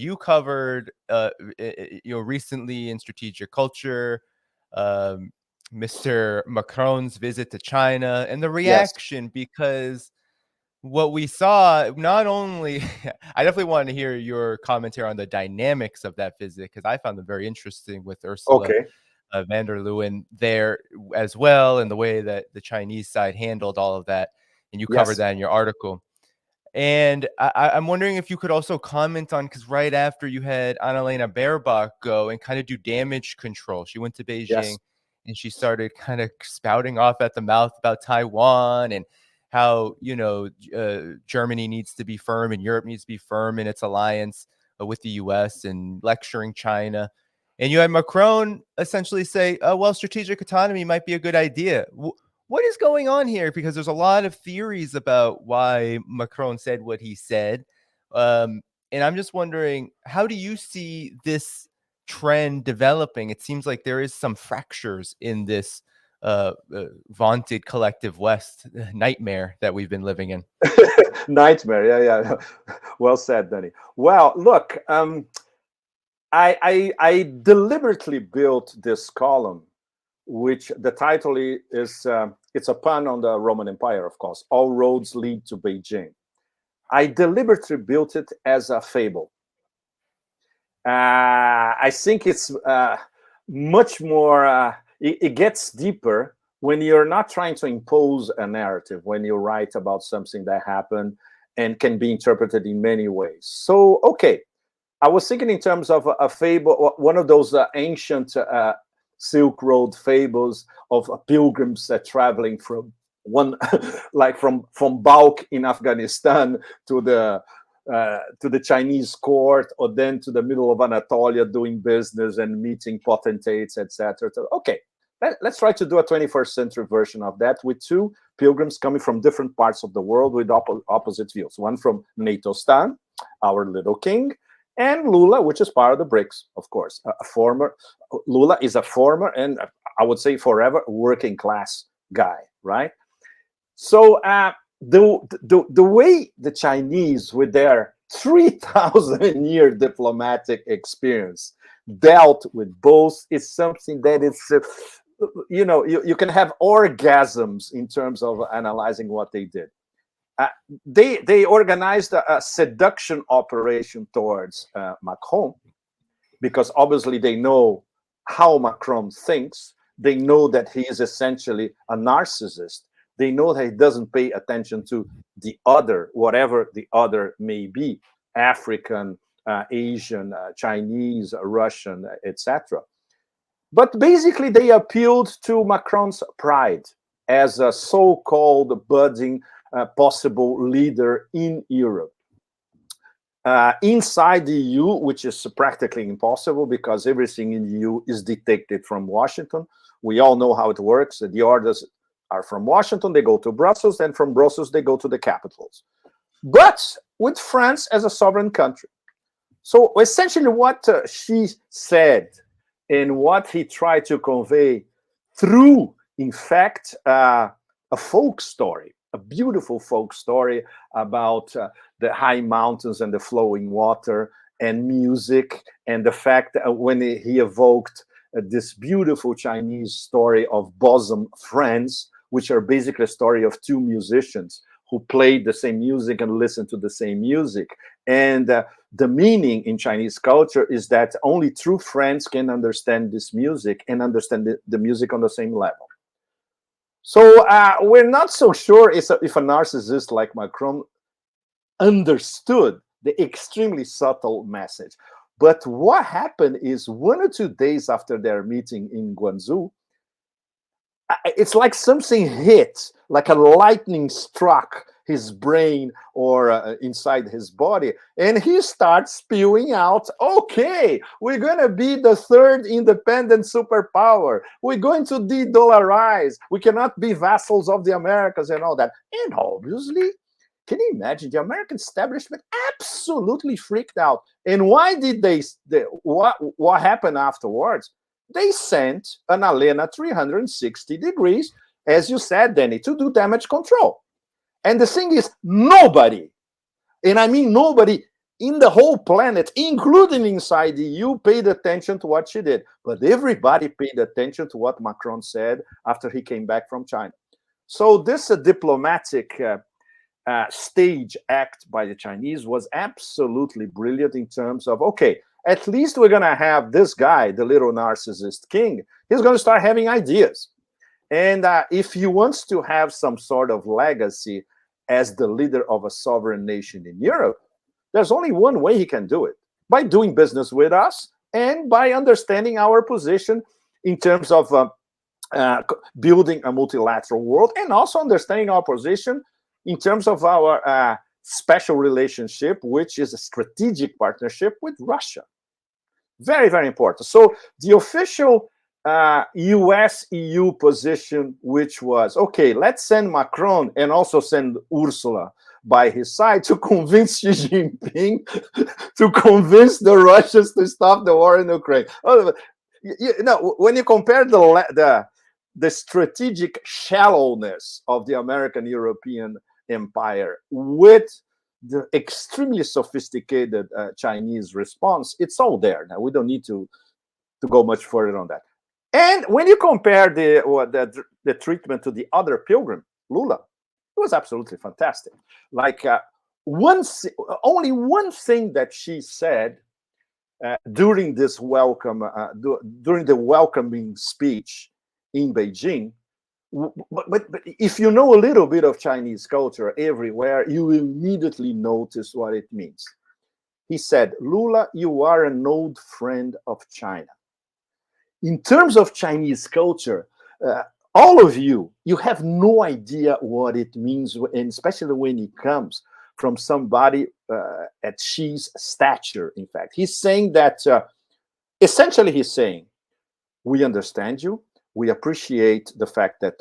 you covered, recently in strategic culture, um, Mr. Macron's visit to China and the Yes. reaction because what we saw, not only I definitely wanted to hear your commentary on the dynamics of that visit because I found them very interesting with Ursula Okay. van der Leyen there as well, and the way that the Chinese side handled all of that. And you covered Yes. that in your article. And I'm wondering if you could also comment on, because right after you had Annalena Baerbock go and kind of do damage control, she went to Beijing Yes. and she started kind of spouting off at the mouth about Taiwan and how, Germany needs to be firm and Europe needs to be firm in its alliance with the US and lecturing China. And you had Macron essentially say, well, strategic autonomy might be a good idea. What is going on here? Because there's a lot of theories about why Macron said what he said. And I'm just wondering, how do you see this trend developing? It seems like there is some fractures in this vaunted collective West nightmare that we've been living in. Nightmare. Yeah, yeah. Well said, Danny. Well, look, I deliberately built this column, which the title is it's a pun on the Roman Empire, of course. All roads lead to Beijing. I deliberately built it as a fable. I think it's much more. It gets deeper when you're not trying to impose a narrative. When you write about something that happened and can be interpreted in many ways. So, okay, I was thinking in terms of a fable, one of those ancient Silk Road fables of pilgrims traveling from one, like from Balkh in Afghanistan to the Chinese court, or then to the middle of Anatolia doing business and meeting potentates, etc. Okay, let's try to do a 21st century version of that with two pilgrims coming from different parts of the world with opposite views. One from NATO Stan, our little king, and Lula, which is part of the BRICS, of course. Lula is a former and I would say forever working class guy, right? So the way the Chinese, with their 3,000-year diplomatic experience, dealt with both is something that is, you can have orgasms in terms of analyzing what they did. They organized a seduction operation towards Macron, because obviously they know how Macron thinks. They know that he is essentially a narcissist. They know that he doesn't pay attention to the other, whatever the other may be, African, Asian, Chinese, Russian, etc. But basically, they appealed to Macron's pride as a so-called budding possible leader in Europe. Inside the EU, which is practically impossible because everything in the EU is dictated from Washington. We all know how it works. The orders are from Washington, they go to Brussels, and from Brussels, they go to the capitals. But with France as a sovereign country. So essentially what she said and what he tried to convey through, in fact, a folk story, a beautiful folk story about the high mountains and the flowing water and music, and the fact that when he evoked this beautiful Chinese story of bosom friends, which are basically a story of two musicians who played the same music and listened to the same music. And the meaning in Chinese culture is that only true friends can understand this music and understand the music on the same level. So we're not so sure if a narcissist like Macron understood the extremely subtle message. But what happened is 1 or 2 days after their meeting in Guangzhou, it's like something hit, like a lightning struck his brain or inside his body, and he starts spewing out, okay, we're going to be the third independent superpower, we're going to de-dollarize, we cannot be vassals of the Americans and all that. And obviously, can you imagine, the American establishment absolutely freaked out. And why did what happened afterwards? They sent an Alena 360 degrees, as you said, Danny, to do damage control. And the thing is, nobody, and I mean nobody, in the whole planet, including inside the EU, paid attention to what she did. But everybody paid attention to what Macron said after he came back from China. So this diplomatic stage act by the Chinese was absolutely brilliant in terms of, okay, at least we're going to have this guy, the little narcissist king, he's going to start having ideas. And if he wants to have some sort of legacy as the leader of a sovereign nation in Europe, there's only one way he can do it: by doing business with us and by understanding our position in terms of building a multilateral world, and also understanding our position in terms of our special relationship, which is a strategic partnership with Russia. Very, very important. So the official US-EU position, which was, okay, let's send Macron and also send Ursula by his side to convince Xi Jinping to convince the Russians to stop the war in Ukraine. You know, when you compare the strategic shallowness of the American-European empire with the extremely sophisticated Chinese response, it's all there. Now, we don't need to go much further on that. And when you compare the treatment to the other pilgrim, Lula, it was absolutely fantastic. Like only one thing that she said during this during the welcoming speech in Beijing, but if you know a little bit of Chinese culture everywhere, you will immediately notice what it means. He said, "Lula, you are an old friend of China." In terms of Chinese culture, all of you have no idea what it means, and especially when it comes from somebody at Xi's stature. In fact, he's saying that, essentially he's saying, we understand you, we appreciate the fact that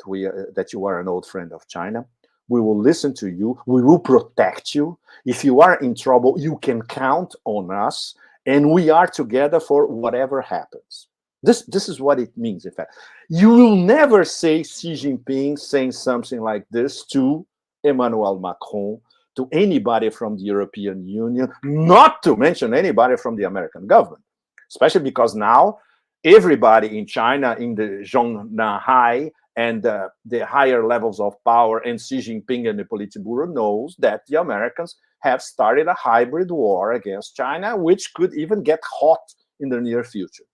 that you are an old friend of China, we will listen to you, we will protect you. If you are in trouble, you can count on us, and we are together for whatever happens. This is what it means, in fact. You will never say Xi Jinping saying something like this to Emmanuel Macron, to anybody from the European Union, not to mention anybody from the American government, especially because now everybody in China, in the Zhongnanhai and the higher levels of power, and Xi Jinping and the Politburo knows that the Americans have started a hybrid war against China, which could even get hot in the near future.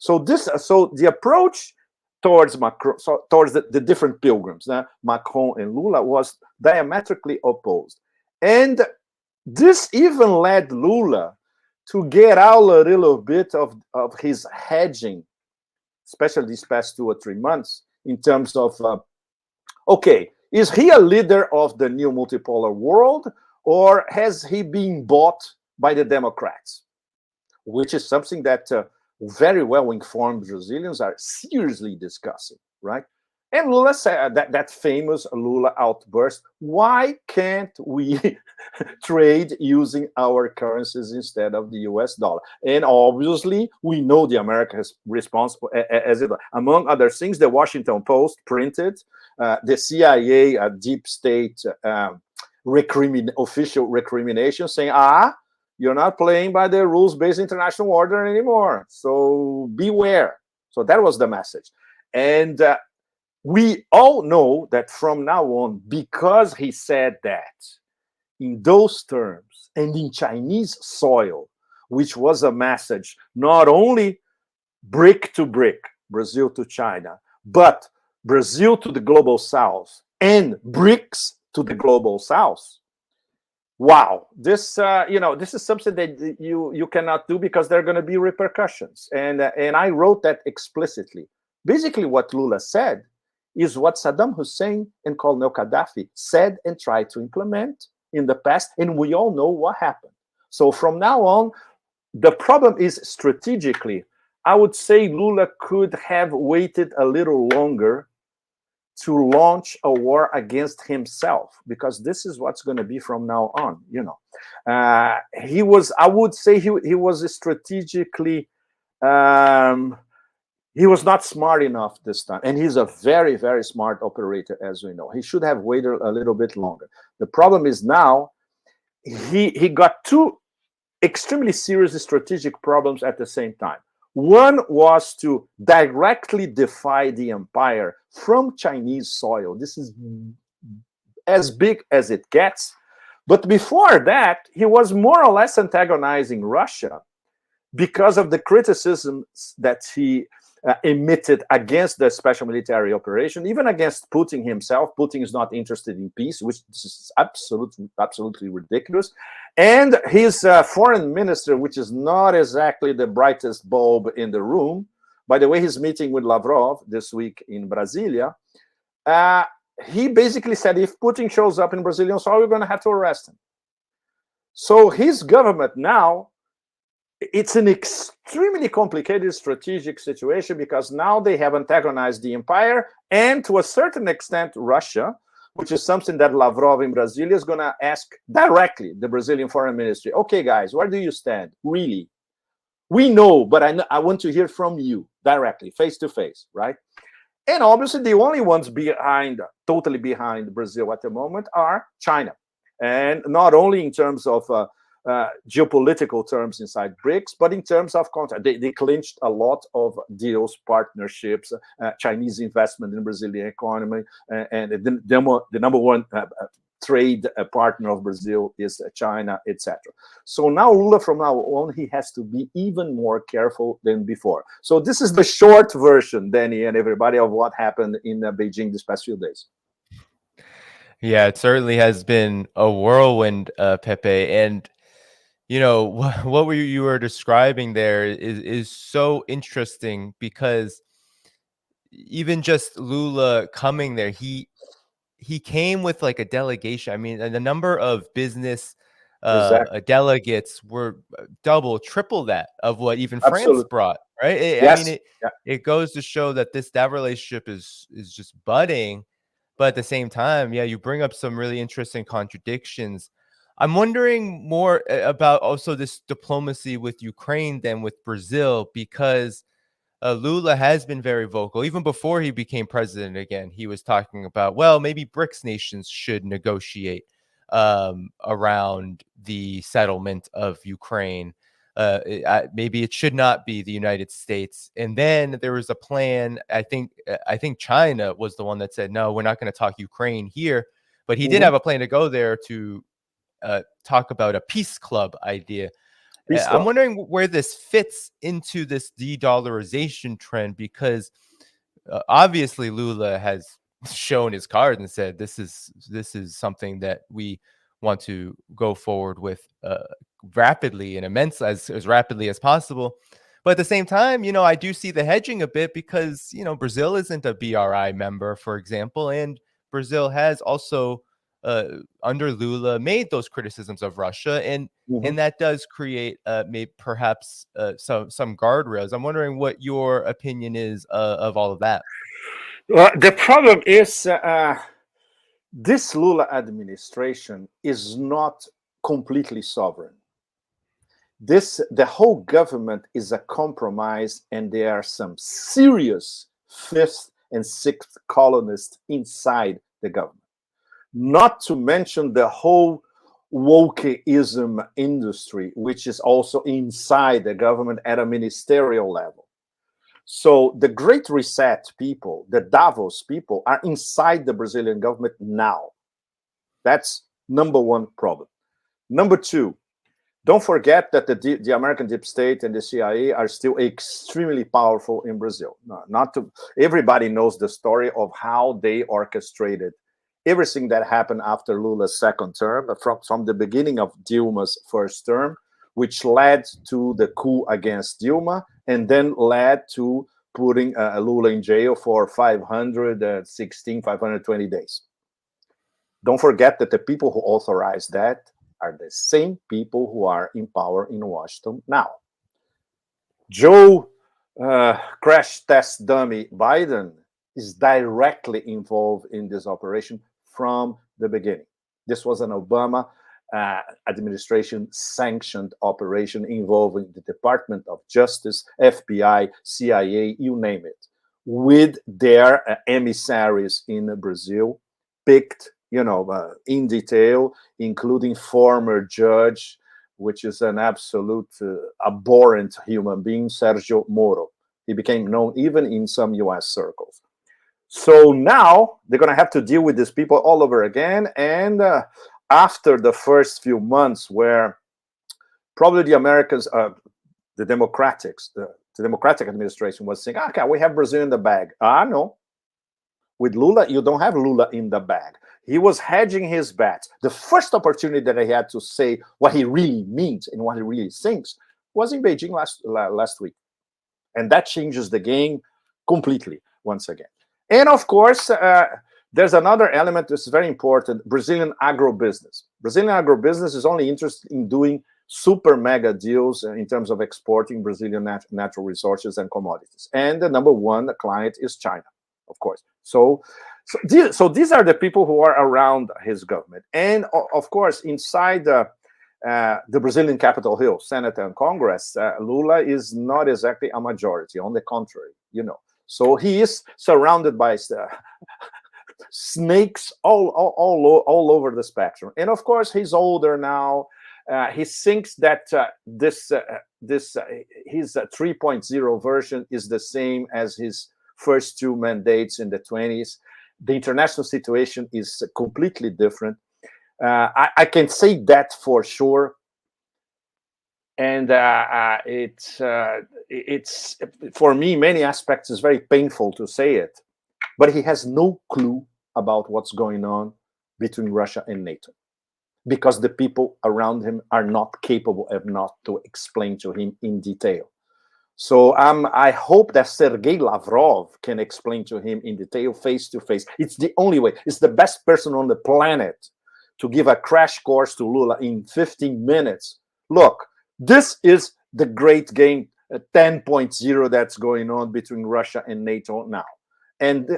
So the approach towards Macron, towards the different pilgrims, Macron and Lula, was diametrically opposed. And this even led Lula to get out a little bit of his hedging, especially these past 2 or 3 months, in terms of, okay, is he a leader of the new multipolar world, or has he been bought by the Democrats? Which is something that very well-informed Brazilians are seriously discussing, right? And Lula said that famous Lula outburst, why can't we trade using our currencies instead of the US dollar? And obviously, we know the American is responsible, as it, among other things, the Washington Post printed the CIA deep state official recrimination saying, you're not playing by the rules-based international order anymore, so beware. So that was the message. And we all know that from now on, because he said that in those terms and in Chinese soil, which was a message not only brick to brick, Brazil to China, but Brazil to the global south and BRICS to the global south. Wow, this this is something that you cannot do, because there are going to be repercussions. And I wrote that explicitly. Basically, what Lula said is what Saddam Hussein and Colonel Gaddafi said and tried to implement in the past, and we all know what happened. So from now on, the problem is strategically. I would say Lula could have waited a little longer to launch a war against himself, because this is what's going to be from now on. He was, I would say, he was strategically, he was not smart enough this time, and he's a very, very smart operator, as we know. He should have waited a little bit longer. The problem is now he got too extremely serious strategic problems at the same time. One was to directly defy the empire from Chinese soil. This is as big as it gets. But before that, he was more or less antagonizing Russia because of the criticisms that he emitted against the special military operation, even against Putin himself. Putin is not interested in peace, which is absolutely ridiculous. And his foreign minister, which is not exactly the brightest bulb in the room, by the way, he's meeting with Lavrov this week in Brasilia. He basically said, if Putin shows up in Brazilian soil, we're going to have to arrest him. So his government now, it's an extremely complicated strategic situation because now they have antagonized the empire and, to a certain extent, Russia, which is something that Lavrov in Brasilia is going to ask directly the Brazilian foreign ministry. Okay, guys, where do you stand? Really? We know, but I want to hear from you directly, face to face, right? And obviously, the only ones totally behind Brazil at the moment are China. And not only in terms of geopolitical terms inside BRICS, but in terms of contract. They clinched a lot of deals, partnerships, Chinese investment in the Brazilian economy, and the number one trade partner of Brazil is China, etc. So now Lula, from now on, he has to be even more careful than before. So this is the short version, Danny and everybody, of what happened in Beijing this past few days. Yeah, it certainly has been a whirlwind, Pepe. And what you were describing there is so interesting because even just Lula coming there, he came with like a delegation. I mean, the number of business Exactly. delegates were double, triple that of what even France Absolutely. brought, right? I mean, Yes. Yeah. it goes to show that that relationship is just budding. But at the same time, yeah, you bring up some really interesting contradictions. I'm wondering more about also this diplomacy with Ukraine than with Brazil, because Lula has been very vocal. Even before he became president again, he was talking about, well, maybe BRICS nations should negotiate around the settlement of Ukraine. Maybe it should not be the United States. And then there was a plan. I think China was the one that said, no, we're not going to talk Ukraine here. But he did have a plan to go there to talk about a peace club idea. Peace I'm club. wondering where this fits into this de-dollarization trend, because obviously Lula has shown his card and said this is something that we want to go forward with rapidly and as rapidly as possible. But at the same time, I do see the hedging a bit because, Brazil isn't a BRI member, for example, and Brazil has also under Lula made those criticisms of Russia, and that does create maybe perhaps some guardrails. I'm wondering what your opinion is of all of that. Well, the problem is this Lula administration is not completely sovereign. The whole government is a compromise, and there are some serious fifth and sixth colonists inside the government. Not to mention the whole wokeism industry, which is also inside the government at a ministerial level. So the Great Reset people, the Davos people, are inside the Brazilian government now. That's number one problem. Number two, don't forget that the American deep state and the CIA are still extremely powerful in Brazil. Everybody knows the story of how they orchestrated everything that happened after Lula's second term, from the beginning of Dilma's first term, which led to the coup against Dilma, and then led to putting Lula in jail for 520 days. Don't forget that the people who authorized that are the same people who are in power in Washington now. Joe crash test dummy Biden is directly involved in this operation from the beginning. This was an Obama administration sanctioned operation involving the Department of Justice, FBI, CIA, you name it, with their emissaries in Brazil, picked in detail, including former judge which is an absolute abhorrent human being, Sergio Moro. He became known even in some US circles. So now they're going to have to deal with these people all over again. And after the first few months where probably the Americans, the Democratic administration was saying, okay, we have Brazil in the bag. No. With Lula, you don't have Lula in the bag. He was hedging his bets. The first opportunity that he had to say what he really means and what he really thinks was in Beijing last week. And that changes the game completely once again. And of course, there's another element that's very important, Brazilian agribusiness. Brazilian agribusiness is only interested in doing super mega deals in terms of exporting Brazilian natural resources and commodities. And the number one client is China, of course. So these are the people who are around his government. And of course, inside the Brazilian Capitol Hill, Senate and Congress, Lula is not exactly a majority. On the contrary, you know. So he is surrounded by snakes all over the spectrum. And of course, he's older now. He thinks that his 3.0 version is the same as his first two mandates in the 20s. The international situation is completely different. I can say that for sure. And it's for me, many aspects is very painful to say it, but he has no clue about what's going on between Russia and NATO, because the people around him are not capable enough to explain to him in detail. So I hope that Sergei Lavrov can explain to him in detail, face to face. It's the only way. It's the best person on the planet to give a crash course to Lula in 15 minutes. Look, this is the great game 10.0 that's going on between Russia and NATO now. And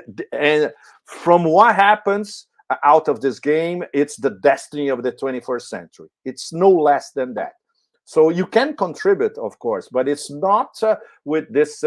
from what happens out of this game, it's the destiny of the 21st century. It's no less than that. So you can contribute, of course, but it's not with this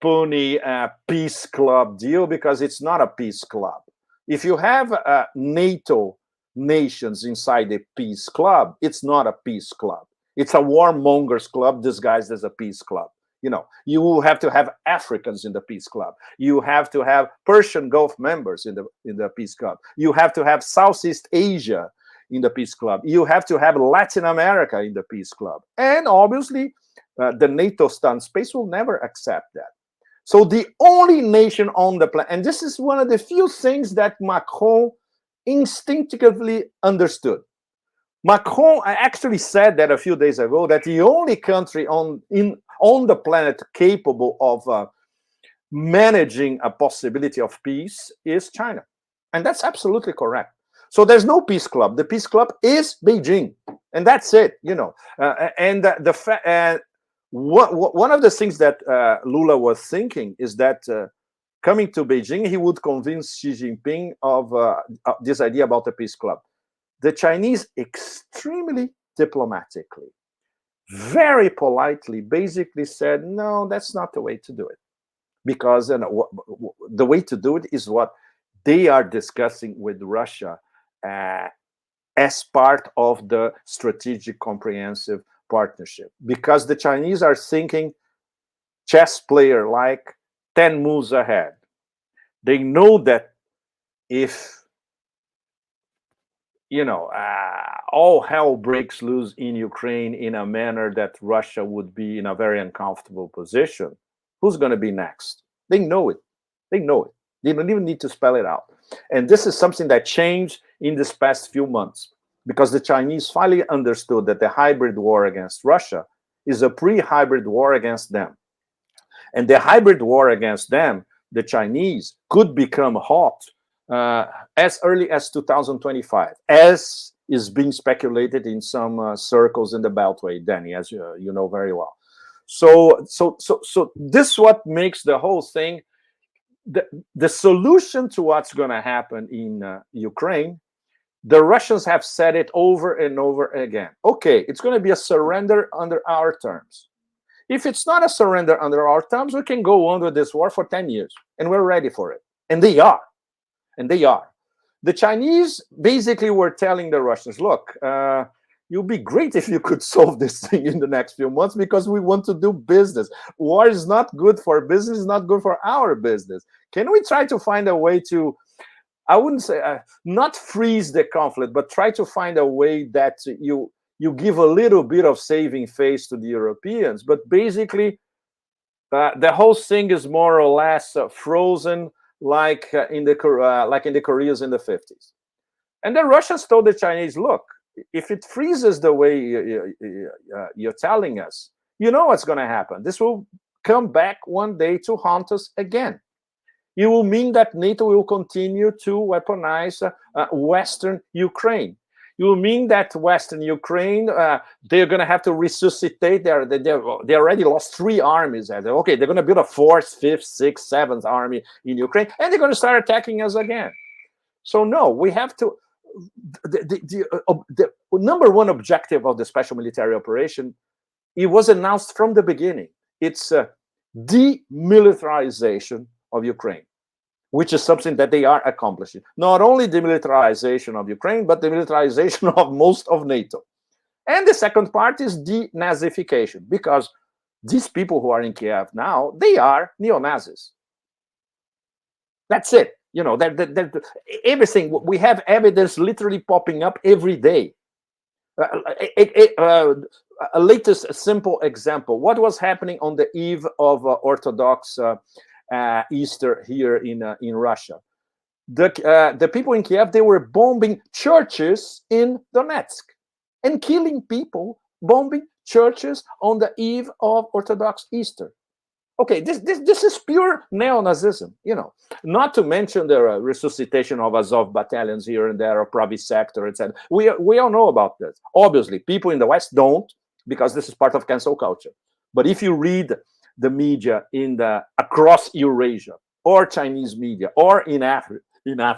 puny peace club deal, because it's not a peace club. If you have NATO nations inside a peace club, it's not a peace club. It's a warmongers club disguised as a peace club. You know, you have to have Africans in the peace club. You have to have Persian Gulf members in the peace club. You have to have Southeast Asia in the peace club. You have to have Latin America in the peace club. And obviously, the NATO stunt space will never accept that. So the only nation on the planet, and this is one of the few things that Macron instinctively understood. Macron actually said that a few days ago, that the only country on the planet capable of managing a possibility of peace is China. And that's absolutely correct. So there's no peace club. The peace club is Beijing. And that's it, you know. One of the things that Lula was thinking is that coming to Beijing, he would convince Xi Jinping of this idea about the peace club. The Chinese extremely diplomatically, very politely, basically said, no, that's not the way to do it. Because the way to do it is what they are discussing with Russia as part of the strategic comprehensive partnership. Because the Chinese are thinking chess player like 10 moves ahead. They know that if all hell breaks loose in Ukraine in a manner that Russia would be in a very uncomfortable position, who's going to be next? They know it. They know it. They don't even need to spell it out. And this is something that changed in this past few months, because the Chinese finally understood that the hybrid war against Russia is a pre-hybrid war against them. And the hybrid war against them, the Chinese, could become hot as early as 2025, as is being speculated in some circles in the Beltway, Danny, as you know very well. So this is what makes the whole thing, the solution to what's going to happen in Ukraine. The Russians have said it over and over again. Okay, it's going to be a surrender under our terms. If it's not a surrender under our terms, we can go on with this war for 10 years, and we're ready for it. And they are. And they are. The Chinese basically were telling the Russians, look, it would be great if you could solve this thing in the next few months, because we want to do business. War is not good for business, it's not good for our business. Can we try to find a way to, I wouldn't say not freeze the conflict, but try to find a way that you give a little bit of saving face to the Europeans, but basically the whole thing is more or less frozen, like in the Koreas in the 50s. And the Russians told the Chinese, look, if it freezes the way you're telling us, you know what's going to happen. This will come back one day to haunt us again. It will mean that NATO will continue to weaponize Western Ukraine. It will mean that Western Ukraine, they're going to have to resuscitate. They already lost 3 armies. Okay, they're going to build a 4th, 5th, 6th, 7th army in Ukraine, and they're going to start attacking us again. So no, we have to. The number one objective of the special military operation, it was announced from the beginning. It's demilitarization of Ukraine, which is something that they are accomplishing. Not only demilitarization of Ukraine, but demilitarization of most of NATO. And the second part is denazification, because these people who are in Kiev now, they are neo-Nazis. That's it. You know, everything. We have evidence literally popping up every day. A latest simple example. What was happening on the eve of Orthodox Easter here in Russia? The people in Kiev, they were bombing churches in Donetsk and killing people, bombing churches on the eve of Orthodox Easter. Okay, this is pure neo-Nazism, you know. Not to mention the resuscitation of Azov battalions here and there, or Pravi sector, etc. We all know about this. Obviously, people in the West don't, because this is part of cancel culture. But if you read the media across Eurasia, or Chinese media, or in Africa,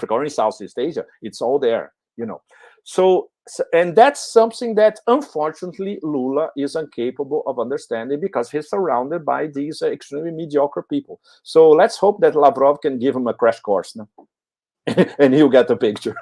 or in Southeast Asia, it's all there, you know. So and that's something that unfortunately Lula is incapable of understanding, because he's surrounded by these extremely mediocre people. So let's hope that Lavrov can give him a crash course now, and he'll get the picture.